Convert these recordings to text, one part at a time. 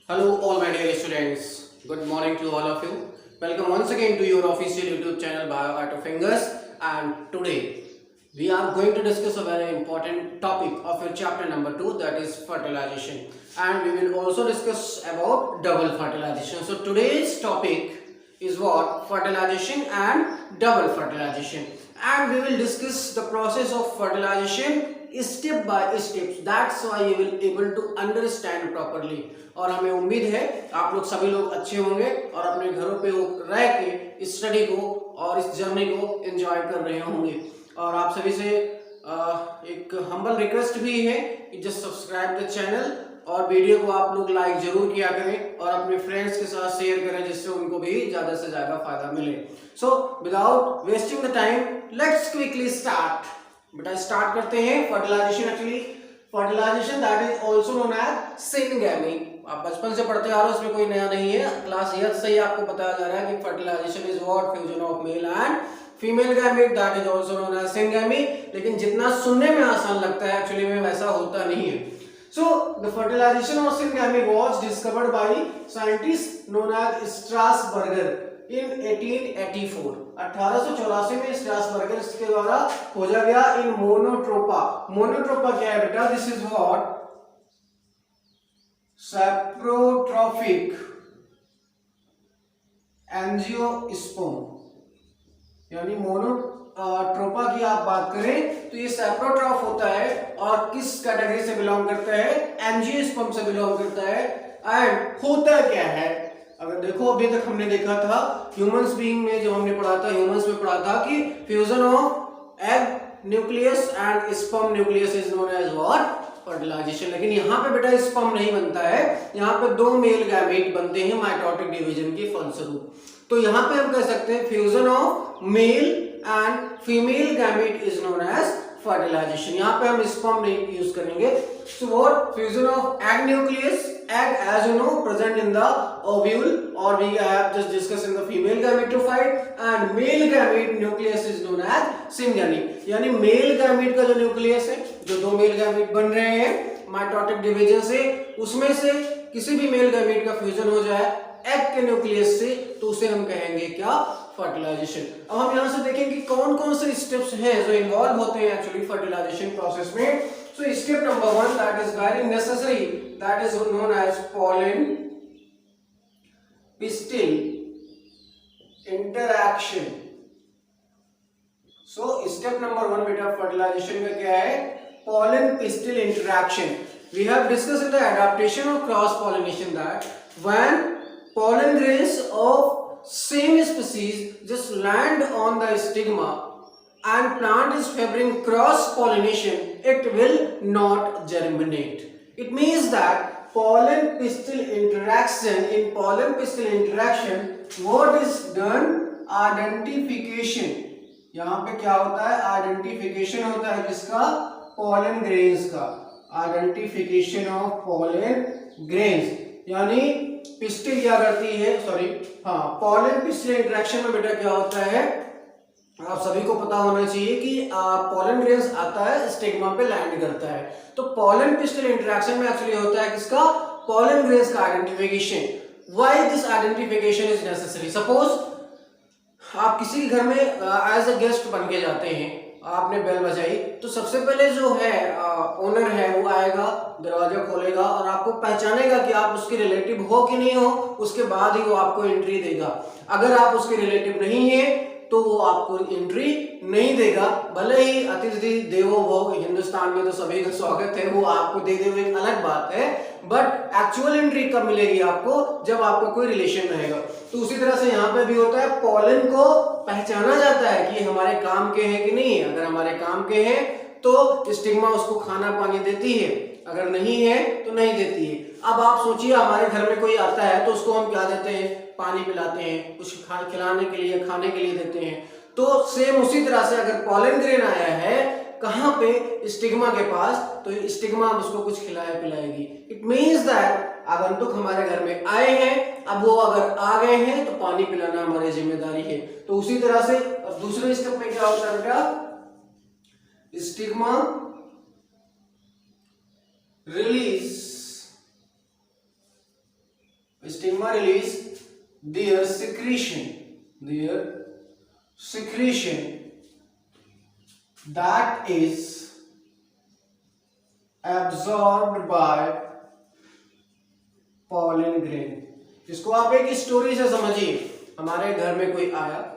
Hello, all my dear students. Good morning to all of you. Welcome once again to your official YouTube channel Bio Art of Fingers. And today we are going to discuss a very important topic of your chapter number 2, that is fertilization. And we will also discuss about double fertilization. So today's topic is what? Fertilization and double fertilization. And we will discuss the process of fertilization step by steps. That's why you will able to understand properly. और हमें उम्मीद है आप लोग सभी लोग अच्छे होंगे और अपने घरों पे रह के इस स्टडी को और इस जर्नी को एंजॉय कर रहे होंगे। और आप सभी से एक हम्बल रिक्वेस्ट भी है कि जस्ट सब्सक्राइब द चैनल और वीडियो को आप लोग लाइक जरूर किया करें और अपने फ्रेंड्स के साथ शेयर करें जिससे उनको भी ज्यादा से ज्यादा फायदा मिले। So without wasting the time let's quickly start. बेटा स्टार्ट करते हैं fertilisation. Actually fertilisation that is also known as syngamy. आप बचपन से पढ़ते आ रहे हो, इसमें कोई नया नहीं है। क्लास ईयर से ही आपको बताया जा रहा है कि fertilisation is what? Fusion of male and female gamete that is also known as syngamy. लेकिन जितना सुनने में आसान लगता है एक्चुअली में वैसा होता नहीं है। So the fertilization of syngamy was discovered by scientist known as Strasburger in 1884। 1884 में स्ट्रासबर्गर के द्वारा खोजा गया इन मोनोट्रोपा। मोनोट्रोपा क्या है बेटा? This is what? Saprotrophic angiosperm. यानी मोनोट्रोपा की आप बात करें तो ये सैप्रोट्रॉफ होता है और किस कैटेगरी से बिलोंग करता है? एंजियोस्पर्म से बिलोंग करता है। एंड होता क्या है? अगर देखो अभी तक हमने देखा था ह्यूमंस बीइंग में, जब हमने पढ़ा था ह्यूमंस में पढ़ा था कि fusion of egg nucleus and sperm nucleus is known as what? Fertilisation. लेकिन यहाँ पे बेटा स्पर्म नहीं बनता है, यहाँ पे दो मेल गैमेट बनते हैं माइटोटिक डिवीजन के फलस्वरूप। तो यहाँ पे हम कह सकते हैं fusion of male and female gamete is known as fertilisation. यहाँ पे हम स्पर्म नहीं यूज करेंगे। So what? Fusion of egg nucleus, egg as you know present in the ovule or we have just discussed in the female gametophyte and male gamete nucleus is known as syngamy। यानी male gamete का जो nucleus है, जो दो male gamete बन रहे हैं mitotic division से, उसमें से किसी भी मेल गैमेट का फ्यूजन हो जाए एग के न्यूक्लियस से तो उसे हम कहेंगे क्या? फर्टिलाइजेशन। अब हम यहां से देखें कि कौन कौन से स्टेप्स हैं जो इन्वॉल्व होते हैं एक्चुअली फर्टिलाइजेशन प्रोसेस में। So step number 1 that is very necessary, that is known as pollen pistil interaction। So step number 1 बेटा fertilization में क्या है? Pollen pistil interaction। We have discussed in the adaptation of cross pollination that when pollen grains of same species just land on the stigma and plant is favoring cross pollination, it will not germinate। It means that pollen pistil interaction, in pollen pistil interaction what is done? Identification। यहाँ पे क्या होता है? Identification होता है किसका? pollen grains का। Identification of pollen grains। यानी पिस्टिल क्या करती है? सॉरी हाँ, pollen pistil interaction में बेटा क्या होता है? आप सभी को पता होना चाहिए कि पोलन ग्रेन्स आता है स्टिग्मा पे लैंड करता है। तो पोलन पिस्टिल इंटरेक्शन में एक्चुअली होता है किसका? पोलन ग्रेन्स का identification. Why this identification is necessary? Suppose आप किसी के घर में एज अ गेस्ट बन के जाते हैं, आपने बेल बजाई तो सबसे पहले जो है ओनर है वो आएगा, दरवाजा खोलेगा और आपको पहचानेगा कि आप उसके रिलेटिव हो कि नहीं हो, उसके बाद ही वो आपको एंट्री देगा। अगर आप उसके रिलेटिव नहीं है तो वो आपको एंट्री नहीं देगा। भले ही अतिथि देवो भव, हिंदुस्तान में तो सभी का स्वागत है, वो आपको दे दे वो एक अलग बात है, बट एक्चुअल एंट्री कब मिलेगी आपको? जब आपका कोई रिलेशन रहेगा। तो उसी तरह से यहाँ पे भी होता है, पोलन को पहचाना जाता है कि हमारे काम के हैं कि नहीं। अगर हमारे काम के हैं तो स्टिग्मा उसको खाना पानी देती है, अगर नहीं है तो नहीं देती है। अब आप सोचिए हमारे घर में कोई आता है तो उसको हम क्या देते हैं? पानी पिलाते हैं, कुछ खिलाने के लिए, खाने के लिए देते हैं। तो सेम उसी तरह से अगर पोलन ग्रेन आया है कहां पे? स्टिग्मा के पास, तो स्टिग्मा उसको कुछ खिलाए पिलाएगी। इट मींस दैट आगंतुक हमारे घर में आए हैं, अब वो अगर आ गए हैं तो पानी पिलाना हमारी जिम्मेदारी है। तो उसी तरह से दूसरे स्टेप में क्या होता है बेटा? Stigma release stigma release their secretion that is absorbed by pollen grain। इसको आप एक स्टोरी से समझिए। हमारे घर में कोई आया,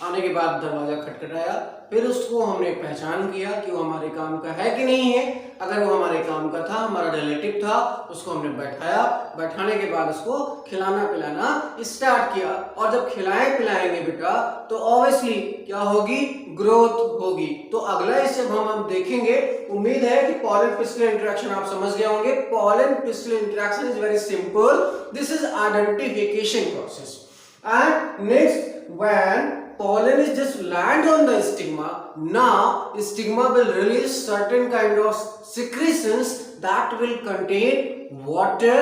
आने के बाद दरवाजा खटखटाया, फिर उसको हमने पहचान किया कि वो हमारे काम का है कि नहीं है। अगर वो हमारे काम का था, हमारा रिलेटिव था, उसको हमने बैठाया, बैठाने के बाद उसको खिलाना पिलाना स्टार्ट किया। और जब खिलाएं पिलाएंगे बेटा तो ऑब्वियसली क्या होगी, ग्रोथ होगी। तो अगला स्टेप हम देखेंगे। उम्मीद है कि पॉलन पिस्टिल इंटरेक्शन आप समझ गए होंगे। Pollen pistil interaction is very simple, this is identification process. And next, when pollen is just land on the stigma, now stigma will release certain kind of secretions that will contain water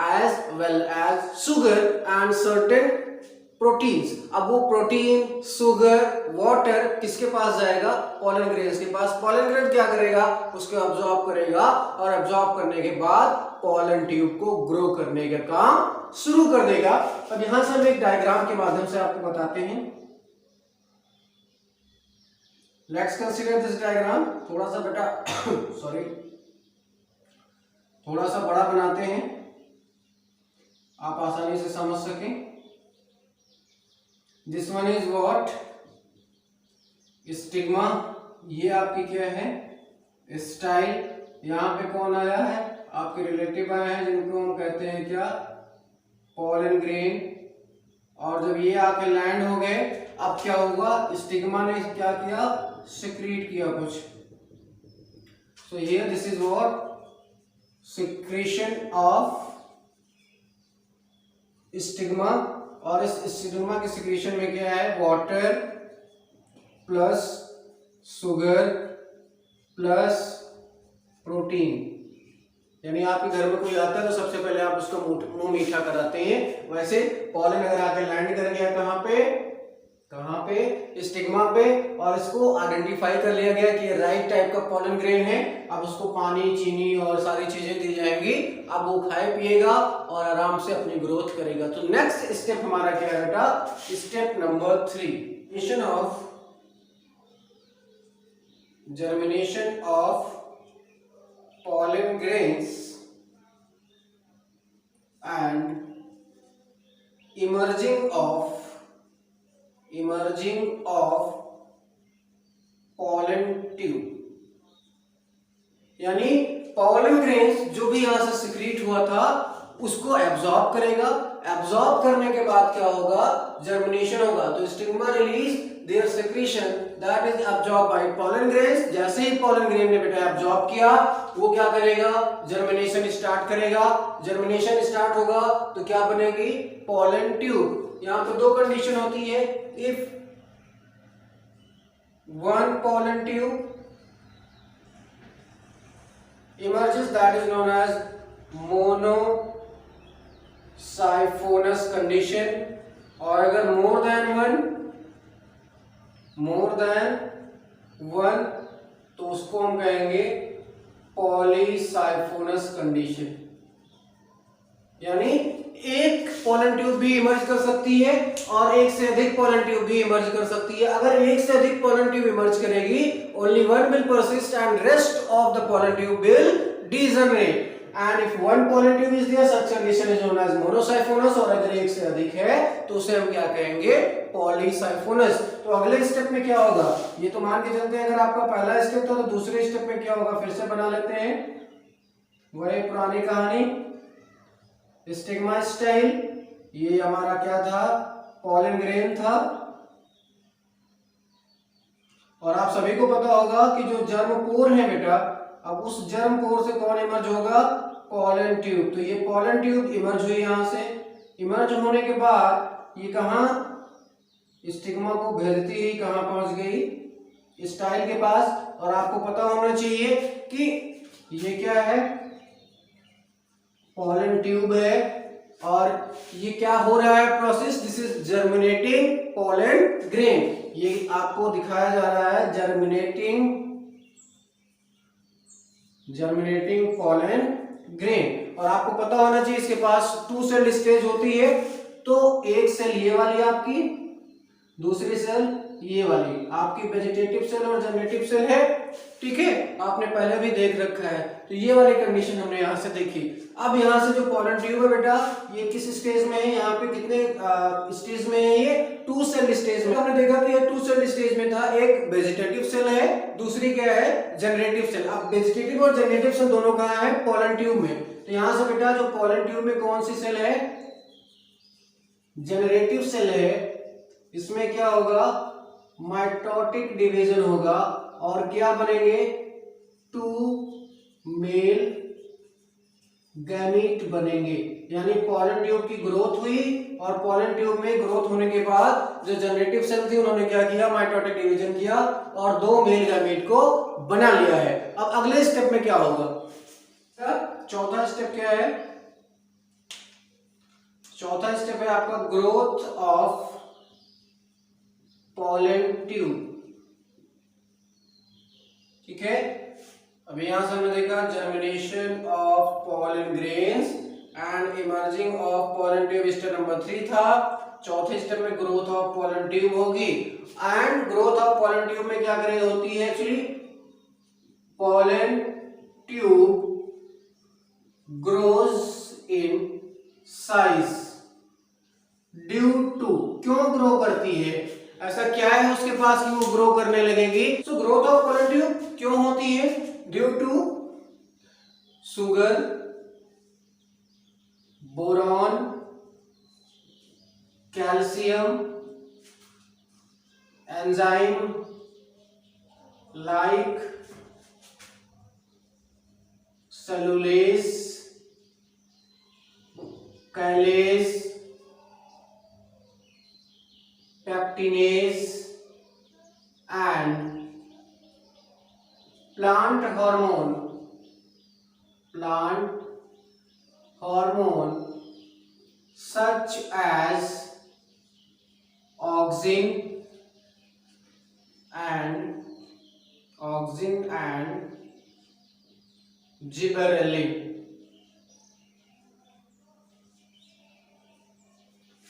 as well as sugar and certain proteins। अब वो protein, sugar, water किसके पास जाएगा, pollen grains के पास। Pollen grain क्या करेगा, उसको absorb करेगा और अब्सॉर्ब करने के बाद पॉलन ट्यूब को ग्रो करने का काम शुरू कर देगा। अब यहां से हम एक डायग्राम के माध्यम से आपको बताते हैं। Let's consider this diagram. थोड़ा सा बेटा सॉरी, थोड़ा सा बड़ा बनाते हैं, आप आसानी से समझ सकें। This one is what, stigma. ये आपकी क्या है, स्टाइल। यहां पे कौन आया है, आपके रिलेटिव आए हैं जिनको हम कहते हैं क्या, पॉलन ग्रेन। और जब ये आके लैंड हो गए, अब क्या हुआ, स्टिग्मा ने क्या किया, सिक्रीट किया कुछ। So here this is what, secretion of stigma. और इस स्टिग्मा के सिक्रीशन में क्या है, water plus sugar plus protein. यानी आपके घर में कोई आता है तो सबसे पहले आप उसका मुंह मीठा कराते हैं। वैसे पॉलन अगर आकर लैंड कर गया कहाँ पे, स्टिग्मा पे, और इसको आइडेंटिफाई कर लिया गया कि ये राइट टाइप का पॉलन ग्रेन है। अब उसको पानी, चीनी और सारी चीजें दी जाएंगी। अब वो खाए पिएगा और आराम से अपनी ग्रोथ करेगा। तो नेक्स्ट स्टेप हमारा क्या है बेटा, step number 3, germination of pollen grains and emerging of pollen tube। यानी पॉलन ग्रेन्स जो भी यहां से सिक्रीट हुआ था उसको एब्जॉर्ब करेगा। एब्जॉर्ब करने के बाद क्या होगा, जर्मिनेशन होगा। तो stigma release their secretion that is absorb by pollen grains. जैसे ही पॉलन ग्रेन ने बेटा एब्सॉर्ब किया, वो क्या करेगा, जर्मिनेशन स्टार्ट करेगा। जर्मिनेशन स्टार्ट होगा तो क्या बनेगी, पॉलन ट्यूब। यहां पर दो कंडीशन होती है, if one pollen tube emerges, that is known as monosyphonous condition। और अगर more than one तो उसको हम कहेंगे polysyphonous condition। यानी एक पॉलन ट्यूब भी इमर्ज कर सकती है और एक से अधिक पॉलन ट्यूब भी इमर्ज कर सकती है। अगर एक से अधिक पॉलन ट्यूब इमर्ज करेगी, only one will persist and rest of the pollen tube will degenerate। and if one pollen tube is there, such condition is known as monosyphonous। और अगर एक से अधिक है तो उसे हम क्या कहेंगे, polysyphonous। तो अगले स्टेप में क्या होगा, ये तो मान के चलते हैं अगर आपका पहला स्टेप था तो दूसरे स्टेप में क्या होगा, फिर से बना लेते हैं वही पुरानी कहानी। स्टिग्मा स्टाइल, ये हमारा क्या था, पॉलन ग्रेन था। और आप सभी को पता होगा कि जो जर्म पोर है बेटा, अब उस जर्म पोर से कौन इमर्ज होगा, पॉलन ट्यूब। तो ये पॉलन ट्यूब इमर्ज हुई, यहां से इमर्ज होने के बाद ये कहां, स्टिग्मा को घेरती ही कहां पहुंच गई, स्टाइल के पास। और आपको पता होना चाहिए कि ये क्या है, पॉलन ट्यूब है। और ये क्या हो रहा है process, this is germinating pollen grain. ये आपको दिखाया जा रहा है जर्मिनेटिंग पॉलन ग्रेन। और आपको पता होना चाहिए इसके पास 2 सेल स्टेज होती है। तो एक सेल ये वाली आपकी, दूसरी सेल ये वाली आपकी वेजिटेटिव सेल और जनरेटिव सेल है। ठीक है, आपने पहले भी देख रखा है। तो ये वाली कंडीशन हमने यहाँ से देखी। अब यहाँ से जो पोलन ट्यूब है बेटा, ये किस स्टेज में है, यहाँ पे कितने स्टेज में है, ये 2 सेल स्टेज में। हमने देखा कि ये 2 सेल स्टेज में था। एक वेजिटेटिव सेल है, दूसरी क्या है, जनरेटिव सेल। अब वेजिटेटिव और जनरेटिव सेल दोनों कहाँ है, पोलन ट्यूब में। तो यहाँ से बेटा जो पोलन ट्यूब में कौन सी सेल है, जनरेटिव सेल है, इसमें क्या होगा, माइटोटिक डिवीजन होगा और क्या बनेंगे, 2 मेल गैमीट बनेंगे। यानी पोलन ट्यूब की ग्रोथ हुई और पोलन ट्यूब में ग्रोथ होने के बाद जो जनरेटिव सेल थी उन्होंने क्या किया, माइटोटिक डिवीजन किया और 2 मेल गैमीट को बना लिया है। अब अगले स्टेप में क्या होगा, चौथा स्टेप क्या है, चौथा स्टेप है आपका ग्रोथ ऑफ पोलन ट्यूब। ठीक है, अभी यहां से हमने देखा germination of pollen grains and emerging of pollen tube, step number 3 था। चौथे स्टेप में ग्रोथ ऑफ पोलन ट्यूब होगी and growth of pollen tube में क्या करे होती है, actually pollen tube grows in size due to, क्यों ग्रो करती है, ऐसा क्या है उसके पास कि वो ग्रो करने लगेगी। So growth of pollen tube क्यों होती है, due to sugar, boron, calcium, enzyme like cellulase, callase, pectinase and plant hormone such as auxin and gibberellin।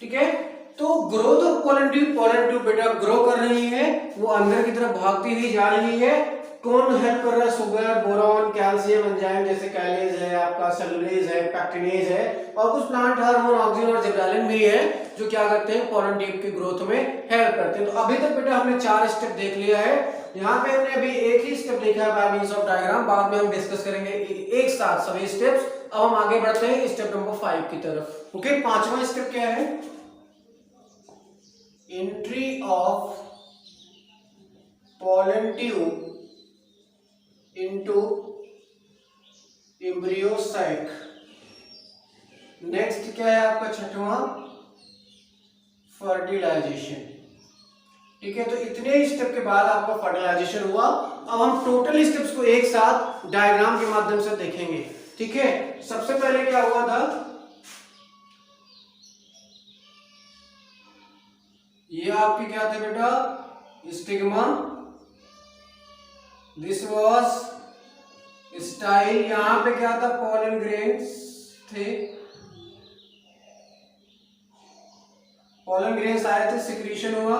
ठीक है, तो ग्रोथ ऑफ पोलन ट्यूब बेटा ग्रो कर रही है, वो अंदर की तरफ भागती हुई जा रही है। कौन हेल्प कर रहा है, सुगर, बोरॉन, कैल्शियम, एंजाइम जैसे कैलेज है, आपका सेलुलेज है, पैक्टिनेज है और कुछ प्लांट हार्मोन, ऑक्सिन और जिबरेलिन भी है जो क्या करते हैं, पोलन ट्यूब की ग्रोथ में हेल्प करते हैं। तो अभी तक बेटा हमने 4 स्टेप देख लिया है। यहाँ पे हमने अभी एक ही स्टेप देखा है बाय मींस ऑफ डायग्राम, बाद में हम डिस्कस करेंगे एक साथ सभी स्टेप्स। अब हम आगे बढ़ते हैं स्टेप नंबर 5 की तरफ। ओके, 5वां स्टेप क्या है, entry of pollen tube into embryo sac। Next क्या है आपका 6वां, फर्टिलाइजेशन। ठीक है, तो इतने स्टेप के बाद आपका फर्टिलाइजेशन हुआ। अब हम टोटल स्टेप्स को एक साथ डायग्राम के माध्यम से देखेंगे। ठीक है, सबसे पहले क्या हुआ था, ये आपकी क्या थे बेटा, स्टिग्मा, दिस वाज स्टाइल, यहां पे क्या था, पोलन ग्रेन्स थे, पोलन ग्रेन्स आए थे, सिक्रीशन हुआ,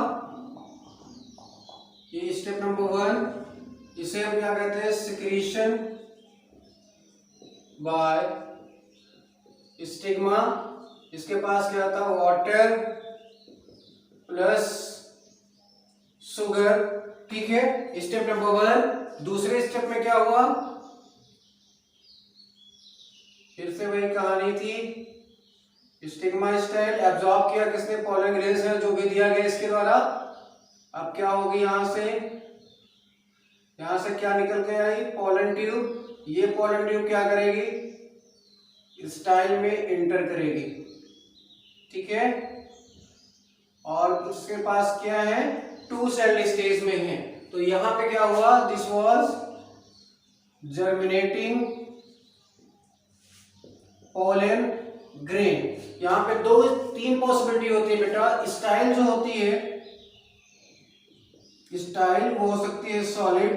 ये स्टेप नंबर 1, इसे हम क्या कहते हैं, सिक्रीशन बाय स्टिग्मा। इसके पास क्या था, वाटर प्लस सुगर। ठीक है, स्टेप नंबर 1। दूसरे स्टेप में क्या हुआ, फिर से वही कहानी थी, स्टिग्मा स्टाइल एब्जॉर्ब किया किसने, पोलन ग्रेन्स है जो भी दिया गया इसके द्वारा। अब क्या होगी, यहां से क्या निकल के आई, पोलन ट्यूब। ये पोलन ट्यूब क्या करेगी, स्टाइल में इंटर करेगी। ठीक है, और उसके पास क्या है, 2 सेल स्टेज में है। तो यहां पे क्या हुआ, this was germinating pollen grain. यहां पे 3 पॉसिबिलिटी होती है बेटा। स्टाइल जो होती है, स्टाइल वो हो सकती है सॉलिड,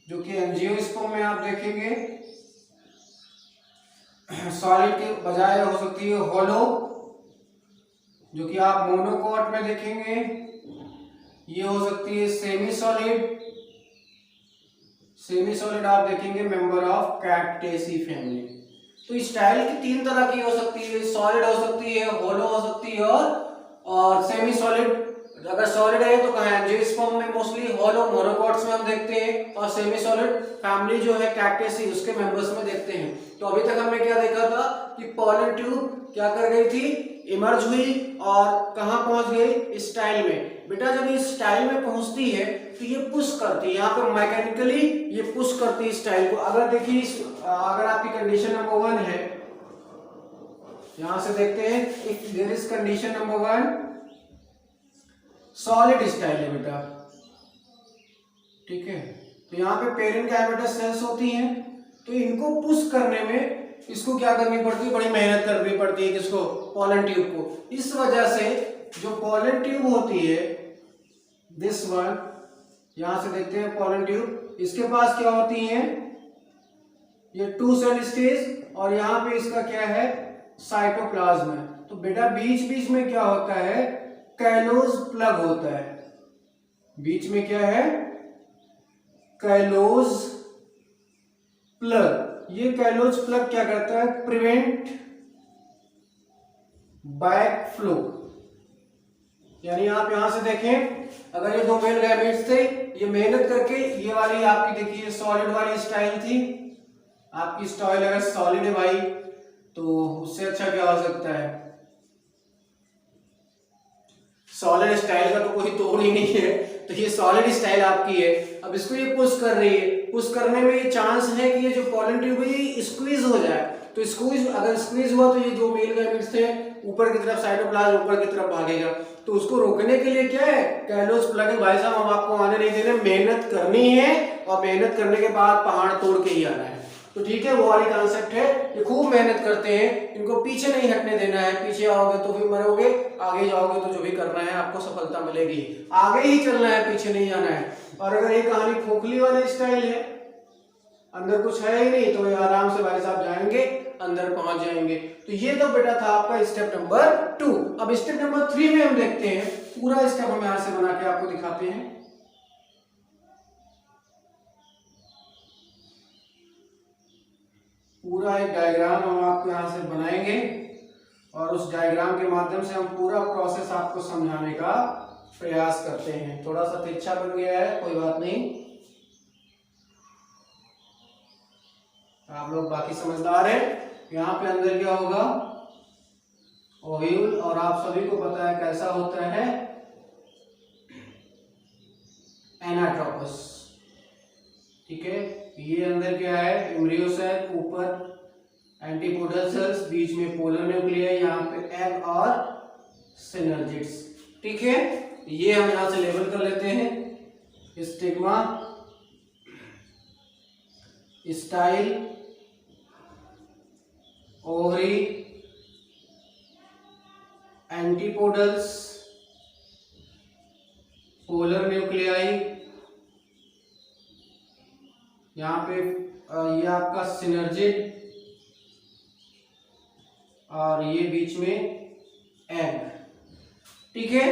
जो कि एंजियोस्पर्म में आप देखेंगे, सॉलिड के बजाय हो सकती है होलो, जो कि आप मोनोकॉट में देखेंगे। ये हो सकती है सेमी सॉलिड, सेमी सॉलिड आप देखेंगे मेंबर ऑफ कैक्टेसी फैमिली। तो स्टाइल की तीन तरह की हो सकती है, सॉलिड हो सकती है, होलो हो सकती है और सेमी सॉलिड। अगर सॉलिड है तो कहाँ एंजियोस्पर्म में मोस्टली, होलो मोनोकॉट्स में हम देखते हैं और सेमी सॉलिड फैमिली जो है कैक्टेसी उसके मेंबर्स में देखते हैं। तो अभी तक हमने क्या देखा था कि पॉलन ट्यूब क्या कर गई थी, इमर्ज हुई और कहाँ पहुंच गई, स्टाइल में। बेटा जब ये स्टाइल में पहुंचती है तो ये पुश करती है, यहाँ पे मैकेनिकली ये पुश करती है स्टाइल को। अगर देखिए अगर आपकी कंडीशन नंबर 1 है, यहां से देखते हैं, if there is condition number 1 solid style है बेटा, ठीक है। तो यहाँ पे पेरेंट कैविटस सेल्स होती हैं, तो इनको पुश करने में इसको क्या करनी पड़ती है, बड़ी मेहनत करनी पड़ती है, किसको, पॉलन ट्यूब को। इस वजह से जो पॉलन ट्यूब होती है, दिस वन, यहां से देखते हैं पॉलन ट्यूब, इसके पास क्या होती है, ये 2 सेल स्टेज और यहाँ पे इसका क्या है, साइटोप्लाज्म है। तो बेटा बीच बीच में क्या होता है, कैलोज प्लग होता है। बीच में क्या है, कैलोज प्लग। ये कैलोज प्लग क्या करता है, प्रिवेंट बैक फ्लो। यानी आप यहां से देखें, अगर ये 2 मेल गैमेट्स थे, ये मेहनत करके ये वाली आपकी देखिए सॉलिड वाली स्टाइल थी, आपकी स्टाइल अगर सॉलिड है भाई तो उससे अच्छा क्या हो सकता है, सॉलिड स्टाइल का तो कोई तोड़ ही नहीं है। तो ये सॉलिड स्टाइल आपकी है, अब इसको ये पुश कर रही है, पुश करने में ये चांस है कि ये जो पॉलन ट्यूब है ये स्क्वीज हो जाए। तो स्क्वीज, अगर स्क्वीज हुआ तो ये जो मेल गैमेट्स थे ऊपर की तरफ, साइटोप्लाज्म ऊपर की तरफ भागेगा। तो उसको रोकने के लिए क्या है, कैलोज प्लग है। भाई साहब हम आपको आने नहीं देने, मेहनत करनी है और मेहनत करने के बाद पहाड़ तोड़ के ही आना है। तो ठीक है, वो वाली कॉन्सेप्ट है, ये खूब मेहनत करते हैं, इनको पीछे नहीं हटने देना है। पीछे आओगे तो फिर मरोगे, आगे जाओगे तो जो भी करना है आपको सफलता मिलेगी। आगे ही चलना है, पीछे नहीं आना है। और अगर ये कहानी खोखली वाले स्टाइल है, अंदर कुछ है ही नहीं, तो ये आराम से भाई साहब जाएंगे, अंदर पहुंच जाएंगे। तो ये तो बेटा था आपका स्टेप नंबर 2। अब स्टेप नंबर 3 में हम देखते हैं, पूरा स्टेप हम यहां से बना के आपको दिखाते हैं। पूरा एक डायग्राम हम आपको यहां से बनाएंगे और उस डायग्राम के माध्यम से हम पूरा प्रोसेस आपको समझाने का प्रयास करते हैं। थोड़ा सा तिरछा बन गया है, कोई बात नहीं, आप लोग बाकी समझदार हैं। यहाँ पे अंदर क्या होगा, ओव्यूल, और आप सभी को पता है कैसा होता है, एनाट्रोपस, ठीक है। ये अंदर क्या है, एम्ब्रियो सेल, ऊपर एंटीपोडल सेल्स, बीच में पोलर न्यूक्लियाई, यहाँ पे एग और सिनर्जिड्स, ठीक है। ये हम यहां से लेबल कर लेते हैं, stigma, style, ovary, antipodals, polar nuclei, यहाँ पे ये आपका सिनर्जिड और ये बीच में एग, ठीक है।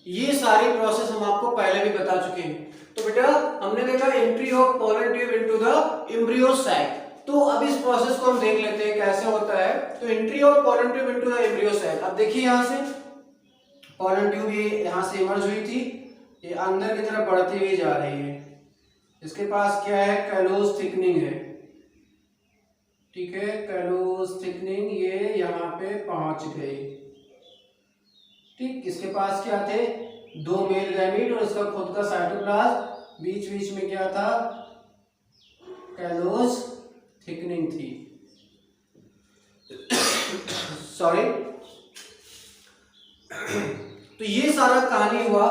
ये सारी प्रोसेस हम आपको पहले भी बता चुके हैं। तो बेटा हमने देखा entry of pollen tube into the embryo sac. तो अब इस प्रोसेस को हम देख लेते हैं कैसे होता है। तो entry of pollen tube into the embryo sac, अब देखिए यहां से पोलन ट्यूब ये यहां से इमर्ज हुई थी, ये अंदर की तरफ बढ़ती हुई जा रही है। इसके पास क्या है, कैलोज थिकनिंग है, ठीक है, कैलोज थिकनिंग, ये यहाँ पे पहुंच गई, ठीक। इसके पास क्या थे, 2 मेल गैमीट और इसका खुद का साइटोप्लाज्म, बीच बीच में क्या था, कैलोज थिकनिंग थी, सॉरी। तो ये सारा कहानी हुआ।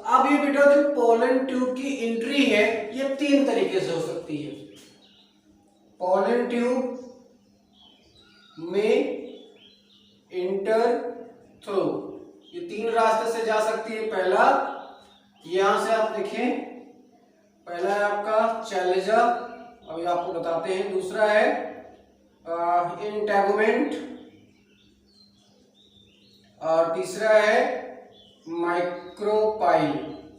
अब ये बेटा जो पोलन ट्यूब की एंट्री है ये 3 तरीके से हो सकती है। पोलन ट्यूब में इंटर थ्रू, ये 3 रास्ते से जा सकती है। पहला यहां से आप देखें, पहला है आपका चैलेंजर, अभी आपको बताते हैं। दूसरा है इंटेगुमेंट, और तीसरा है माइक्रोपाइल।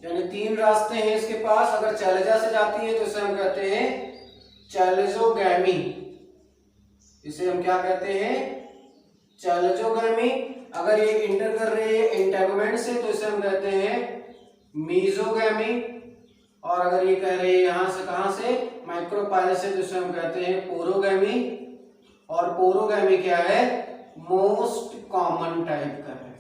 यानी 3 रास्ते हैं इसके पास। अगर चैलेजा से जाती है तो इसे हम कहते हैं चैलेजोगैमी। इसे हम क्या कहते हैं? चैलेजोगैमी। अगर ये इंटर कर रही है इंटेगुमेंट से तो इसे हम कहते हैं मीजोगैमी। और अगर ये कह रही है यहां से, कहां से? माइक्रोपाइल से, तो इसे हम कहते हैं पोरोगैमी। और पोरोगैमी क्या है? मोस्ट कॉमन टाइप का है।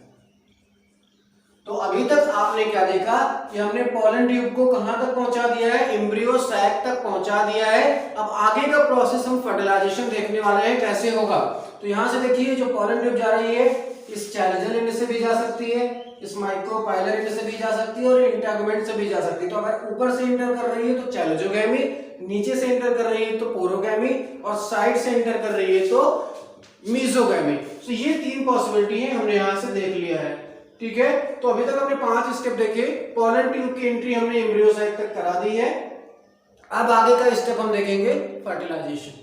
तो अभी तक आपने क्या देखा कि हमने पोलन ट्यूब को कहां तक पहुंचा दिया है? एम्ब्रियो सैक तक पहुंचा दिया है। अब आगे का प्रोसेस हम फर्टिलाइजेशन देखने वाले हैं कैसे होगा। तो यहां से देखिए, जो पोलन ट्यूब जा रही है इस चैलेजल एंड से भी जा सकती है, इस माइक्रोपाइलर एंड से भी जा सकती है और इंटेगुमेंट से भी जा सकती है। तो अगर ऊपर से इंटर कर रही है तो चैलेजोगैमी, नीचे से इंटर कर रही है तो पोरोगैमी, और साइड से इंटर कर रही है तो मीजोगैमी। तो ये 3 पॉसिबिलिटी है, हमने यहां से देख लिया है। ठीक है, तो अभी तक हमने 5 स्टेप देखे। पोलन ट्यूब की एंट्री हमने एम्ब्रियो साइट तक करा दी है। अब आगे का स्टेप हम देखेंगे fertilisation.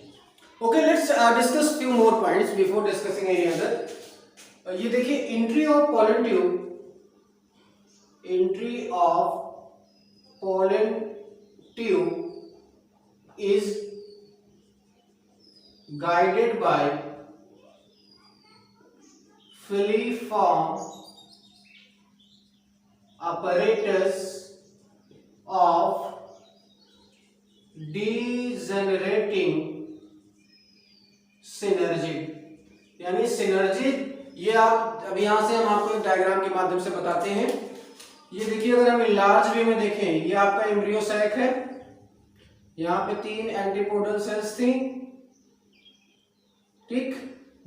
Okay, let's discuss few more points before discussing any other. ये देखिए, entry of pollen tube, entry of pollen tube is guided by filiform apparatus of degenerating synergid। यानी synergid, ये आप अभी यहां से हम आपको एक डायग्राम के माध्यम से बताते हैं। ये देखिए, अगर हम लार्ज वे में देखें, ये आपका एम्ब्रियो सैक है। यहाँ पे 3 एंटीपोडल सेल्स थी, ठीक,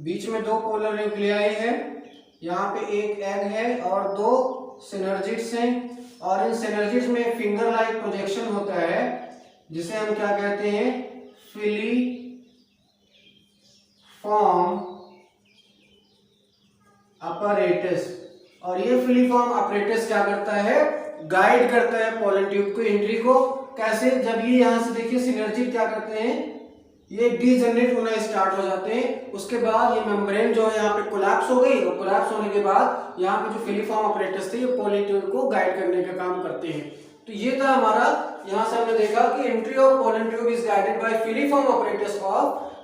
बीच में 2 पोलर न्यूक्लियाई है, यहाँ पे एक एग है और 2 सिनर्जिड्स हैं। और इन सिनर्जिड्स में फिंगर लाइक प्रोजेक्शन होता है जिसे हम क्या कहते हैं? Filiform apparatus. और ये फिलीफॉर्म अपैरेटस क्या करता है? गाइड करता है पोलन ट्यूब को, एंट्री को। कैसे? जब ये यहां से देखिए सिनर्जिड क्या करते हैं, ये डीजनरेट होना स्टार्ट हो जाते हैं। उसके बाद ये मेम्ब्रेन जो है यहाँ पे कोलैप्स हो गई, और कोलैप्स होने के बाद यहाँ पे जो फिलीफॉर्म अपैरेटस थे ये पोलन ट्यूब को गाइड करने का काम करते हैं। तो ये था हमारा, यहाँ से हमने देखा कि entry of pollen tube is guided by filiform apparatus of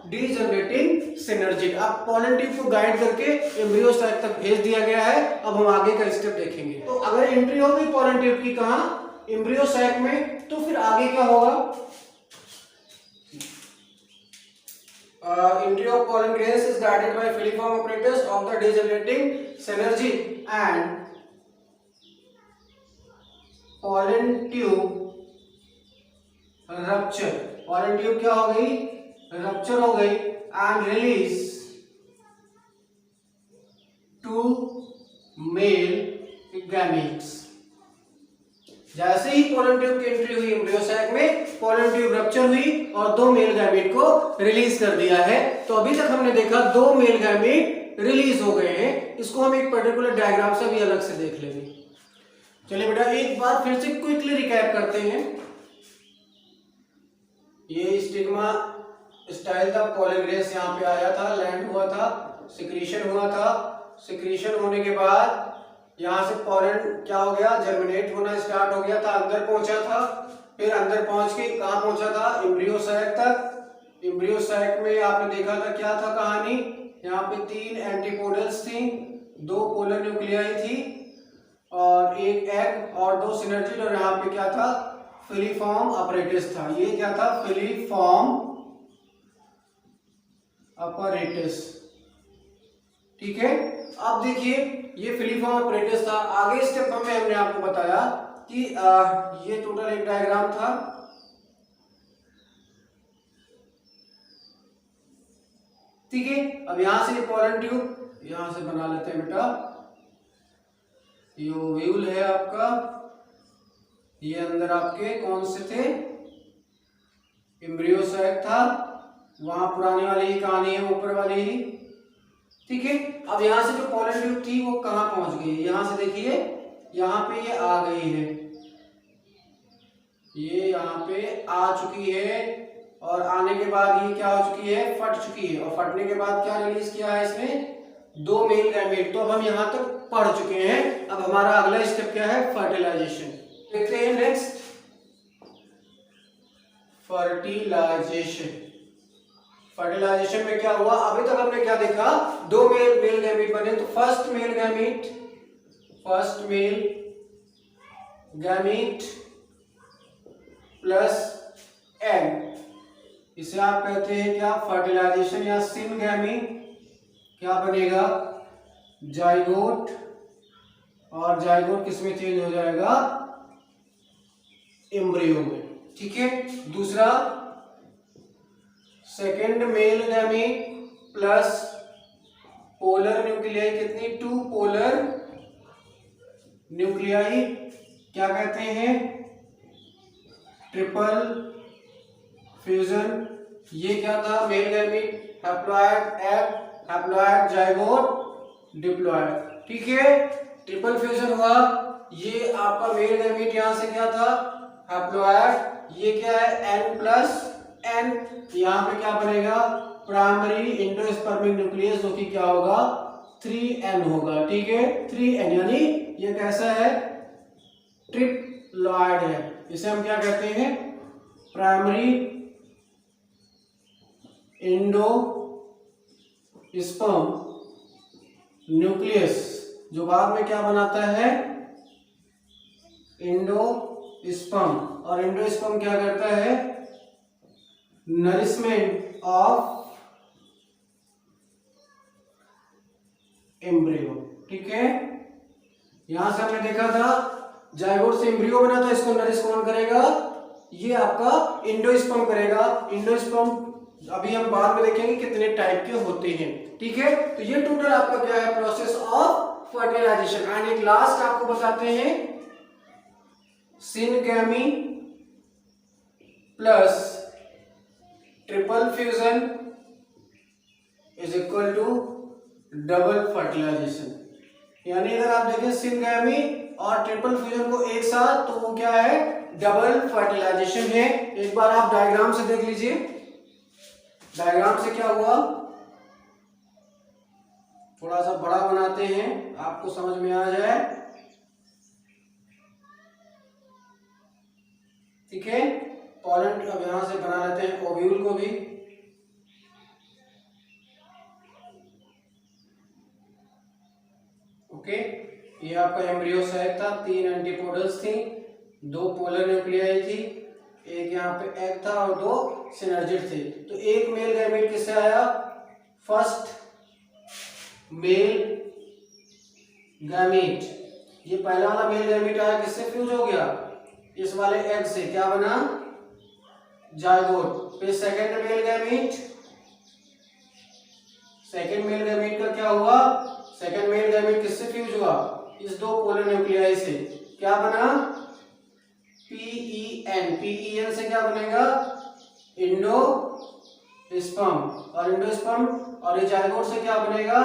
degenerating synergid. अब पोलन ट्यूब को गाइड करके एम्ब्रियो साइट तक भेज दिया गया है। अब हम आगे का स्टेप देखेंगे। तो अगर एंट्री हो गई पोलन ट्यूब की कहां? एम्ब्रियो साइट में, तो फिर आगे क्या होगा? Entry of pollen grains is guided by filiform apparatus of the degenerating synergid and pollen tube rupture। pollen tube क्या हो गई? रप्चर हो गई and release two male gametes। जैसे ही पोलन ट्यूब की एंट्री हुई एम्ब्रियो सैक में, पोलन ट्यूब रप्चर हुई और 2 मेल गैमेट को रिलीज कर दिया है। तो अभी तक हमने देखा 2 मेल गैमेट रिलीज हो गए हैं। इसको हम एक पर्टिकुलर डायग्राम से भी अलग से देख लेंगे। चलिए बेटा, एक बार फिर से क्विकली रिकैप करते हैं। ये स्टिग्मा स्टाइल था, पोलन ग्रेन्स यहाँ पे आया था, लैंड हुआ था, सिक्रीशन हुआ था। सिक्रीशन होने के बाद यहाँ से पोलन क्या हो गया? जर्मिनेट होना स्टार्ट हो गया था, अंदर पहुंचा था। फिर अंदर पहुंच के कहाँ पहुंचा था? एम्ब्रियो सैक तक। एम्ब्रियो सैक में आपने देखा था क्या था कहानी? यहाँ पे 3 एंटीपोडल्स थी, 2 पोलर न्यूक्लियाई थी और एक एग और 2 सिनर्जिड। और यहाँ पे क्या था? फिलीफॉर्म अपैरेटस था। ये क्या था? Filiform apparatus. ठीक है, अब देखिए, ये फिलीफॉर्म अपैरेटस था। आगे स्टेप में हमने आपको बताया कि ये टोटल एक डायग्राम था। ठीक है, अब यहां से ये पोलन ट्यूब यहां से बना लेते हैं बेटा। ये ओव्यूल है आपका, ये अंदर आपके कौन से थे? एम्ब्रियो सैक था, वहां पुरानी वाली ही कहानी है, ऊपर वाली ही। ठीक है, अब यहां से जो पोलन ट्यूब थी वो कहां पहुंच गई? यहां से देखिए, यहां पे ये आ गई है, ये यहां पे आ चुकी है और आने के बाद ये क्या हो चुकी है, फट चुकी है, और फटने के बाद क्या रिलीज किया है इसने, 2 मेल गैमेट। तो अब हम यहाँ तक पढ़ चुके हैं। अब हमारा अगला स्टेप क्या है, फर्टिलाइजेशन। देखते हैं नेक्स्ट, फर्टिलाइजेशन। फर्टिलाइजेशन में क्या हुआ, अभी तक हमने क्या देखा, 2 मेल गैमेट बने। तो first male gamete plus egg, इसे आप कहते हैं क्या, फर्टिलाइजेशन या सिनगैमी। क्या बनेगा, जाइगोट, और जाइगोट किस में चेंज हो जाएगा, एम्ब्रियो में। ठीक है। दूसरा second male gamete plus polar nuclei, कितनी, 2 पोलर न्यूक्लियाई, क्या कहते हैं, ट्रिपल फ्यूजन। ये क्या था, male gamete, haploid egg, haploid zygote, diploid. ठीक है, ट्रिपल फ्यूजन हुआ। ये आपका मेल गैमेट यहां से क्या था, हैप्लॉइड, ये क्या है, n प्लस n, यहाँ पे क्या बनेगा, प्राइमरी एंडोस्पर्मिक न्यूक्लियस, जो कि क्या होगा, 3n होगा। ठीक है, 3n, यानी ये कैसा है, ट्रिप्लॉइड है। इसे हम क्या कहते हैं, प्राइमरी एंडोस्पर्म न्यूक्लियस, जो बाद में क्या बनाता है, एंडोस्पर्म। और एंडोस्पर्म क्या करता है, नरिशमेंट ऑफ एम्ब्रियो। ठीक है, यहां से हमने देखा था जाइगोट से एम्ब्रियो बना था, इसको नरिश कौन करेगा, ये आपका एंडोस्पर्म करेगा। एंडोस्पर्म अभी हम बाद में देखेंगे कितने टाइप के होते हैं। ठीक है, तो ये टोटल आपका क्या है, प्रोसेस ऑफ फर्टिलाइजेशन। एंड एक लास्ट आपको बताते हैं, syngamy plus triple fusion is equal to double fertilisation. यानी अगर आप देखें सिनगैमी और ट्रिपल फ्यूजन को एक साथ, तो वो क्या है, डबल फर्टिलाइजेशन है। एक बार आप डायग्राम से देख लीजिए, डायग्राम से क्या हुआ, थोड़ा सा बड़ा बनाते हैं, आपको समझ में आ जाए। ठीक है, पॉलन अब यहां से बना लेते हैं ओव्यूल को भी। ओके, ये आपका एम्ब्रियो साइट था, 3 एंटीपोडल्स थी, 2 पोलर न्यूक्लियाई थी, एक यहाँ पे एग था और 2 सिनर्जिड थे। तो एक मेल गैमेट किससे आया, फर्स्ट मेल गैमेट, ये पहला वाला मेल गैमेट आया, किससे फ्यूज हो गया, इस वाले एग से, क्या बना, जाइगोट। फिर second male gamete, second male gamete का क्या हुआ, सेकेंड मेल गैमेट किससे फ्यूज हुआ, इस 2 पोलर न्यूक्लियाई से, क्या बना, PEN से क्या बनेगा, इंडोस्पर्म, और इंडोस्पर्म और ये जाइगोट से क्या बनेगा,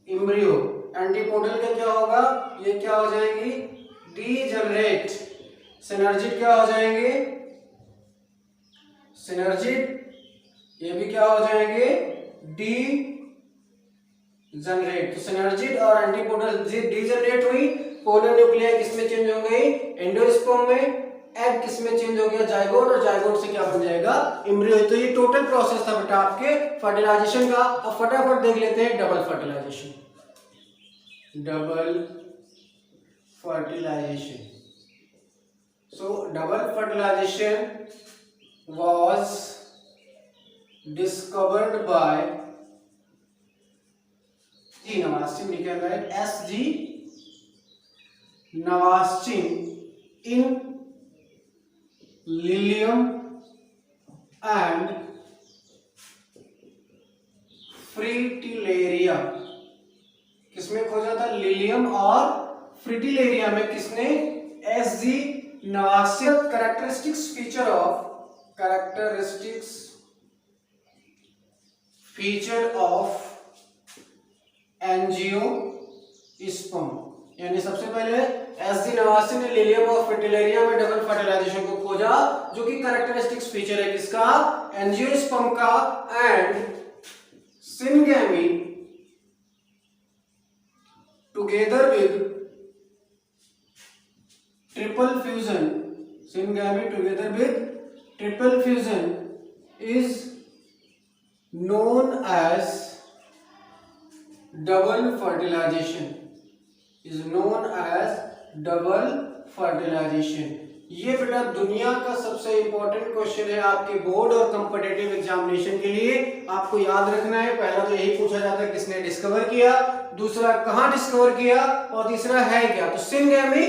एम्ब्रियो। एंटीपोडल का क्या होगा, ये क्या हो जाएंगी, डीजनरेट। सिनर्जिड क्या हो जाएंगे, सिनर्जिड, ये भी क्या हो जाएंगे, डी जनरेट। तो सिनर्जिड और एंटीपोडल डीजनरेट हुई, पोलर न्यूक्लियाई किसमें चेंज हो गई, एंडोस्पर्म में, एग किसमें चेंज हो गया, जाइगोट, और जाइगोट से क्या बन जाएगा, एम्ब्रियो। तो ये टोटल प्रोसेस था बेटा आपके फर्टिलाइजेशन का। अब फटाफट देख लेते हैं double fertilisation. Double fertilisation, so double fertilization was discovered by G. Navastin, we can write S.G. Navastin in Lilium and Fritillaria। किसमें खोजा था, लिलियम और फ्रिटिलेरिया में। किसने, S.G. Nawaschin. Characteristics feature of angiosperm. यानी सबसे पहले एस.जी. नवासी ने लिलियम ऑफ फ्रिटिलेरिया में डबल फर्टिलाइजेशन को खोजा, जो कि कैरेक्टरिस्टिक्स फीचर है किसका, एंजियोस्पर्म का, and syngamy together with triple fusion, syngamy together with triple fusion is known as double fertilization, is known as double fertilization। ये बेटा दुनिया का सबसे इंपॉर्टेंट क्वेश्चन है आपके बोर्ड और कॉम्पिटिटिव एग्जामिनेशन के लिए, आपको याद रखना है। पहला तो यही पूछा जाता है किसने डिस्कवर किया, दूसरा कहां डिस्कवर किया, और तीसरा है क्या। तो सिनगैमी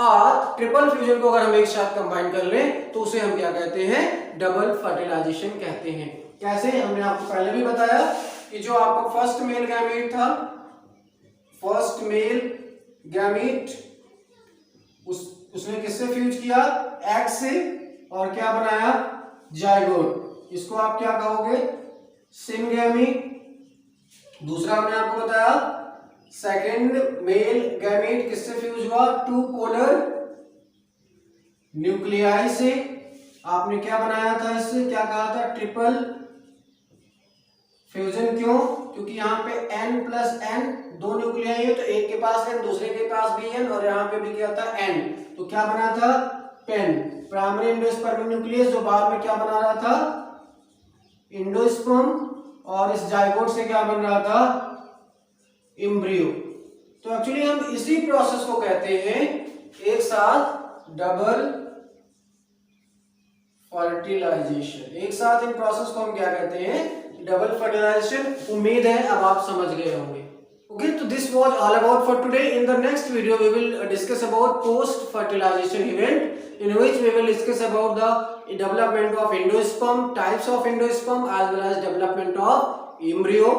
और ट्रिपल फ्यूजन को अगर हम एक साथ कंबाइन कर लें तो उसे हम क्या कहते हैं, डबल फर्टिलाइजेशन कहते हैं। कैसे, हमने आपको पहले भी बताया कि जो आपका फर्स्ट मेल गैमीट था, फर्स्ट मेल गैमीट उसने किससे फ्यूज किया, एग से, और क्या बनाया, जाइगोट। इसको आप क्या कहोगे, सिनगैमी। दूसरा हमने आपको बताया सेकेंड मेल गैमीट किससे फ्यूज हुआ, टू पोलर न्यूक्लियाई से। आपने क्या बनाया था, इससे क्या कहा था, ट्रिपल फ्यूजन। क्यों, क्योंकि यहाँ पे n+n दो न्यूक्लियाई है, तो एक के पास n, दूसरे के पास भी n, और यहाँ पे भी क्या था, n, तो क्या बना था, पेन, प्राइमरी एंडोस्पर्मिक न्यूक्लियस, जो बाद में क्या बना रहा था, एंडोस्पर्म, और इस जाइगोट से क्या बन रहा था, एम्ब्रियो। तो एक्चुअली हम इसी प्रोसेस को कहते हैं एक साथ डबल फर्टिलाइजेशन। एक साथ इन प्रोसेस को हम क्या कहते हैं, डबल फर्टिलाइजेशन। उम्मीद है अब आप समझ गए होंगे। Okay, so this was all about for today. In the next video we will discuss about post fertilization event, in which we will discuss about the development of endosperm, types of endosperm, as well as development of embryo,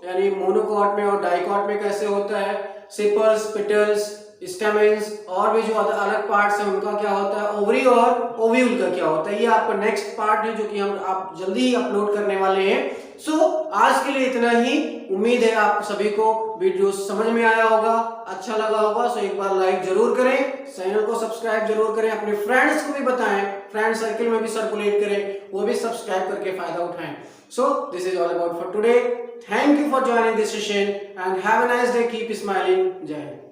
यानी monocot में और dicot में कैसे होता है, सेपर्स, petals, stamens, और भी जो अलग पार्ट्स हैं उनका क्या होता है, ओवरी और ओव्यूल का क्या होता है। ये आपका नेक्स्ट पार्ट है जो कि हम आप जल्दी ही अपलोड करने वाले हैं। सो आज के लिए इतना ही। उम्मीद है आप सभी को वीडियो समझ में आया होगा, अच्छा लगा होगा। सो एक बार लाइक जरूर करें, चैनल को सब्सक्राइब जरूर करें, अपने फ्रेंड्स को भी बताएं, फ्रेंड सर्किल में भी सर्कुलेट करें, वो भी सब्सक्राइब करके फायदा उठाएं। So this is all about for today. Thank you for joining this session and have a nice day. Keep smiling. Jai Hind.